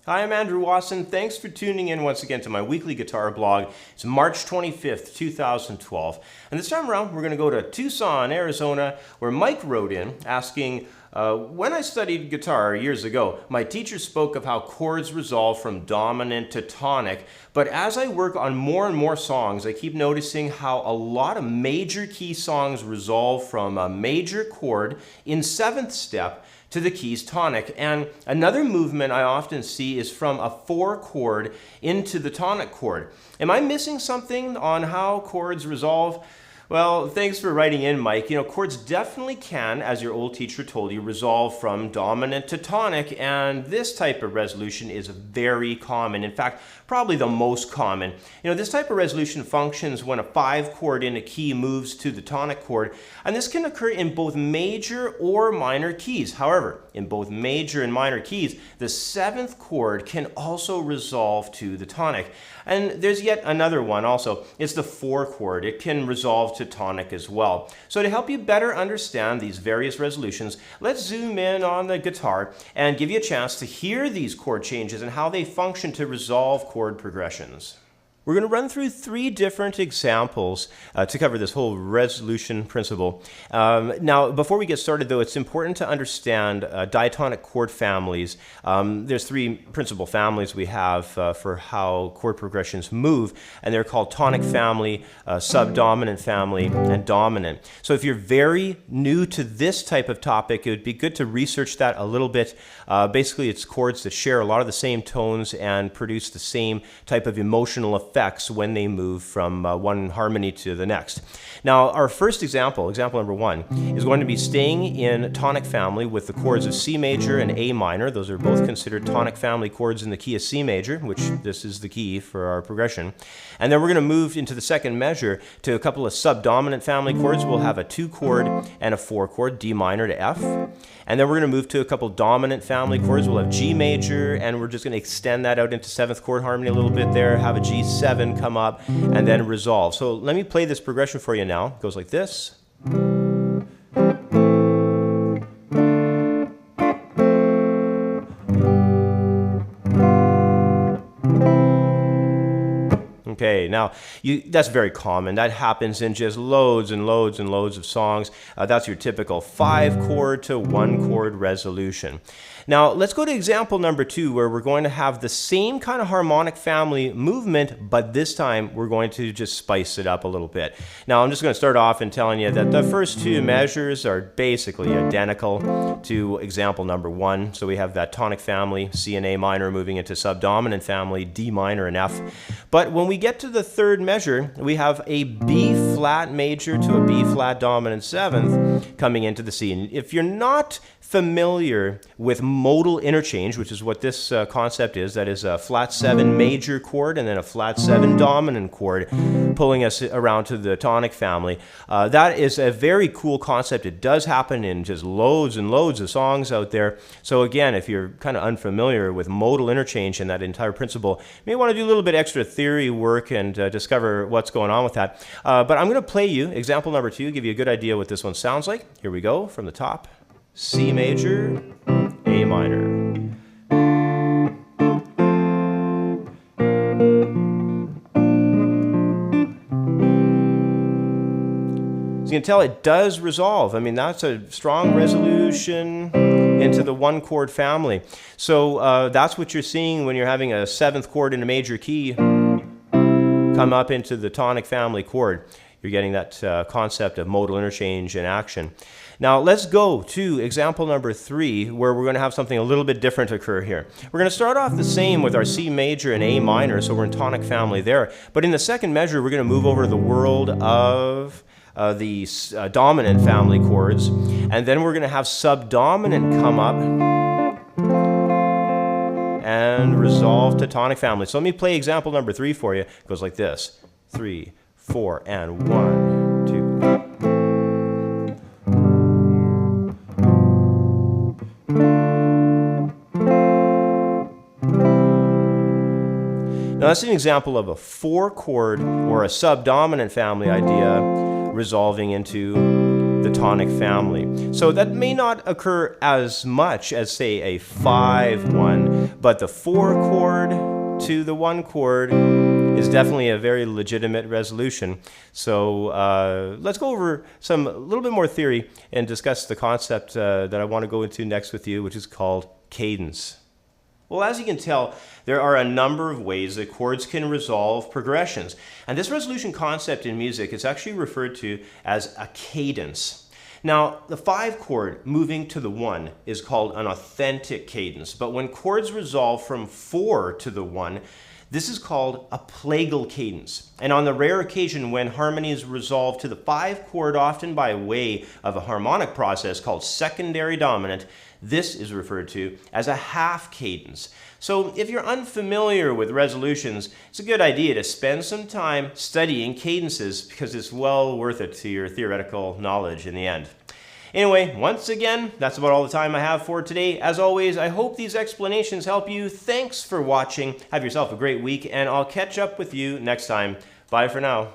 Hi, I'm Andrew Wasson. Thanks for tuning in once again to my weekly guitar blog. It's March 25th, 2012. And this time around, we're going to go to Tucson, Arizona, where Mike wrote in asking, when I studied guitar years ago, my teacher spoke of how chords resolve from dominant to tonic. But as I work on more and more songs, I keep noticing how a lot of major key songs resolve from a major chord in 7th step to the keys tonic. And another movement I often see is from a 4 chord into the tonic chord. Am I missing something on how chords resolve? Well, thanks for writing in, Mike. You know, chords definitely can, as your old teacher told you, resolve from dominant to tonic, and this type of resolution is very common. In fact, probably the most common. You know, this type of resolution functions when a 5 chord in a key moves to the tonic chord, and this can occur in both major or minor keys. However, in both major and minor keys, the 7th chord can also resolve to the tonic. And there's yet another one also. It's the 4 chord. It can resolve to tonic as well. So to help you better understand these various resolutions, let's zoom in on the guitar and give you a chance to hear these chord changes and how they function to resolve chord progressions. We're going to run through 3 different examples to cover this whole resolution principle. Now, before we get started, though, it's important to understand diatonic chord families. There's 3 principal families we have for how chord progressions move, and they're called tonic family, subdominant family, and dominant. So if you're very new to this type of topic, it would be good to research that a little bit. Basically, it's chords that share a lot of the same tones and produce the same type of emotional effects when they move from one harmony to the next. Now, our first example number 1, is going to be staying in tonic family with the chords of C major and A minor. Those are both considered tonic family chords in the key of C major, which this is the key for our progression. And then we're going to move into the second measure to a couple of subdominant family chords. We'll have a 2 chord and a 4 chord, D minor to F. And then we're going to move to a couple dominant family chords. We'll have G major, and we're just going to extend that out into 7th chord harmony a little bit there, have a G7 come up, and then resolve. So let me play this progression for you now. It goes like this. Okay, now that's very common. That happens in just loads and loads and loads of songs. That's your typical 5 chord to 1 chord resolution. Now, let's go to example number 2, where we're going to have the same kind of harmonic family movement, but this time we're going to just spice it up a little bit. Now, I'm just going to start off in telling you that the first 2 measures are basically identical to example number 1. So we have that tonic family, C and A minor, moving into subdominant family, D minor and F. But when we get to the 3rd measure, we have a B flat major to a B flat dominant 7th coming into the C. And if you're not familiar with modal interchange, which is what this concept is, that is a flat 7 major chord and then a flat 7 dominant chord pulling us around to the tonic family. That is a very cool concept. It does happen in just loads and loads of songs out there. So again, if you're kind of unfamiliar with modal interchange and that entire principle, you may want to do a little bit extra theory work and discover what's going on with that. But I'm going to play you example number 2, give you a good idea what this one sounds like. Here we go from the top. C major, A minor. So you can tell it does resolve. I mean, that's a strong resolution into the 1 chord family. So that's what you're seeing when you're having a 7th chord in a major key come up into the tonic family chord. You're getting that concept of modal interchange in action. Now let's go to example number 3, where we're going to have something a little bit different occur here. We're going to start off the same with our C major and A minor, so we're in tonic family there. But in the 2nd measure, we're going to move over to the world of the dominant family chords, and then we're going to have subdominant come up and resolve to tonic family. So let me play example number 3 for you. It goes like this: 3, 4, and 1, 2. Now that's an example of a 4 chord or a subdominant family idea resolving into the tonic family. So that may not occur as much as, say, a 5-1, but the 4 chord to the 1 chord is definitely a very legitimate resolution. So let's go over a little bit more theory and discuss the concept that I want to go into next with you, which is called cadence. Well, as you can tell, there are a number of ways that chords can resolve progressions. And this resolution concept in music is actually referred to as a cadence. Now, the 5 chord moving to the 1 is called an authentic cadence. But when chords resolve from 4 to the 1, this is called a plagal cadence. And on the rare occasion when harmonies resolve to the 5 chord, often by way of a harmonic process called secondary dominant, this is referred to as a half cadence. So if you're unfamiliar with resolutions, it's a good idea to spend some time studying cadences because it's well worth it to your theoretical knowledge in the end. Anyway, once again, that's about all the time I have for today. As always, I hope these explanations help you. Thanks for watching. Have yourself a great week, and I'll catch up with you next time. Bye for now.